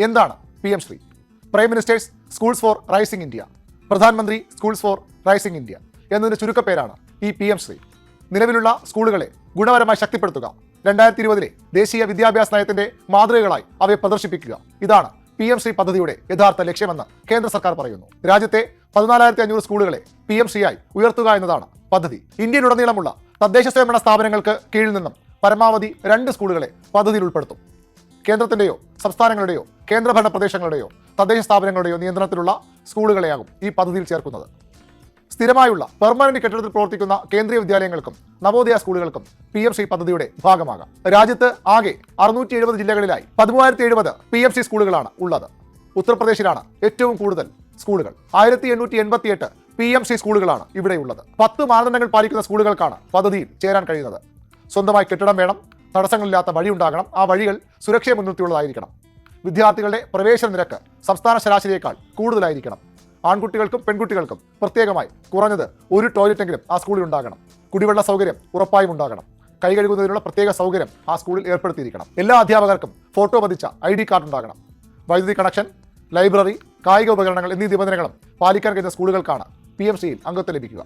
എന്താണ് PM Shri? Prime ministers schools four rising India, പ്രധാനമന്ത്രി schools four rising India എന്നതിൻ്റെ ചുരുക്കപ്പേരാണ് ഈ PM ശ്രീ. നിലവിലുള്ള സ്കൂളുകളെ ഗുണപരമായി ശക്തിപ്പെടുത്തുക, 2020 ദേശീയ വിദ്യാഭ്യാസ നയത്തിന്റെ മാതൃകകളായി അവയെ പ്രദർശിപ്പിക്കുക, ഇതാണ് PM ശ്രീ പദ്ധതിയുടെ യഥാർത്ഥ ലക്ഷ്യമെന്ന് കേന്ദ്ര സർക്കാർ പറയുന്നു. രാജ്യത്തെ 14,500 സ്കൂളുകളെ PM ശ്രീ ആയി ഉയർത്തുക എന്നതാണ് പദ്ധതി. ഇന്ത്യയിലുടനീളമുള്ള തദ്ദേശ സ്വയംഭരണ സ്ഥാപനങ്ങൾക്ക് കീഴിൽ നിന്നും പരമാവധി 2 സ്കൂളുകളെ പദ്ധതിയിൽ ഉൾപ്പെടുത്തും. കേന്ദ്രത്തിന്റെയോ സംസ്ഥാനങ്ങളുടെയോ കേന്ദ്രഭരണ പ്രദേശങ്ങളുടെയോ തദ്ദേശ സ്ഥാപനങ്ങളുടെയോ നിയന്ത്രണത്തിലുള്ള സ്കൂളുകളെയാകും ഈ പദ്ധതിയിൽ ചേർക്കുന്നത്. സ്ഥിരമായുള്ള പെർമനന്റ് കെട്ടിടത്തിൽ പ്രവർത്തിക്കുന്ന കേന്ദ്രീയ വിദ്യാലയങ്ങൾക്കും നവോദയ സ്കൂളുകൾക്കും PM ശ്രീ പദ്ധതിയുടെ ഭാഗമാകാം. രാജ്യത്ത് ആകെ 670 ജില്ലകളിലായി 1370 PM ശ്രീ സ്കൂളുകളാണ് ഉള്ളത്. ഉത്തർപ്രദേശിലാണ് ഏറ്റവും കൂടുതൽ സ്കൂളുകൾ. 1888 PM ശ്രീ സ്കൂളുകളാണ് ഇവിടെയുള്ളത്. 10 മാനദണ്ഡങ്ങൾ പാലിക്കുന്ന സ്കൂളുകൾക്കാണ് പദ്ധതിയിൽ ചേരാൻ കഴിയുന്നത്. സ്വന്തമായി കെട്ടിടം വേണം, തടസ്സങ്ങളില്ലാത്ത വഴി ഉണ്ടാകണം, ആ വഴികൾ സുരക്ഷയെ മുൻനിർത്തിയുള്ളതായിരിക്കണം. വിദ്യാർത്ഥികളുടെ പ്രവേശന നിരക്ക് സംസ്ഥാന ശരാശരിയേക്കാൾ കൂടുതലായിരിക്കണം. ആൺകുട്ടികൾക്കും പെൺകുട്ടികൾക്കും പ്രത്യേകമായി കുറഞ്ഞത് ഒരു ടോയ്ലറ്റെങ്കിലും ആ സ്കൂളിൽ ഉണ്ടാകണം. കുടിവെള്ള സൗകര്യം ഉറപ്പായും ഉണ്ടാകണം. കൈ കഴുകുന്നതിനുള്ള പ്രത്യേക സൗകര്യം ആ സ്കൂളിൽ ഏർപ്പെടുത്തിയിരിക്കണം. എല്ലാ അധ്യാപകർക്കും ഫോട്ടോ പതിച്ച ID കാർഡ് ഉണ്ടാകണം. വൈദ്യുതി കണക്ഷൻ, ലൈബ്രറി, കായിക ഉപകരണങ്ങൾ എന്നീ നിബന്ധനകളും പാലിക്കാൻ കഴിയുന്ന സ്കൂളുകൾക്കാണ് PM ശ്രീയിൽ അംഗത്വം ലഭിക്കുക.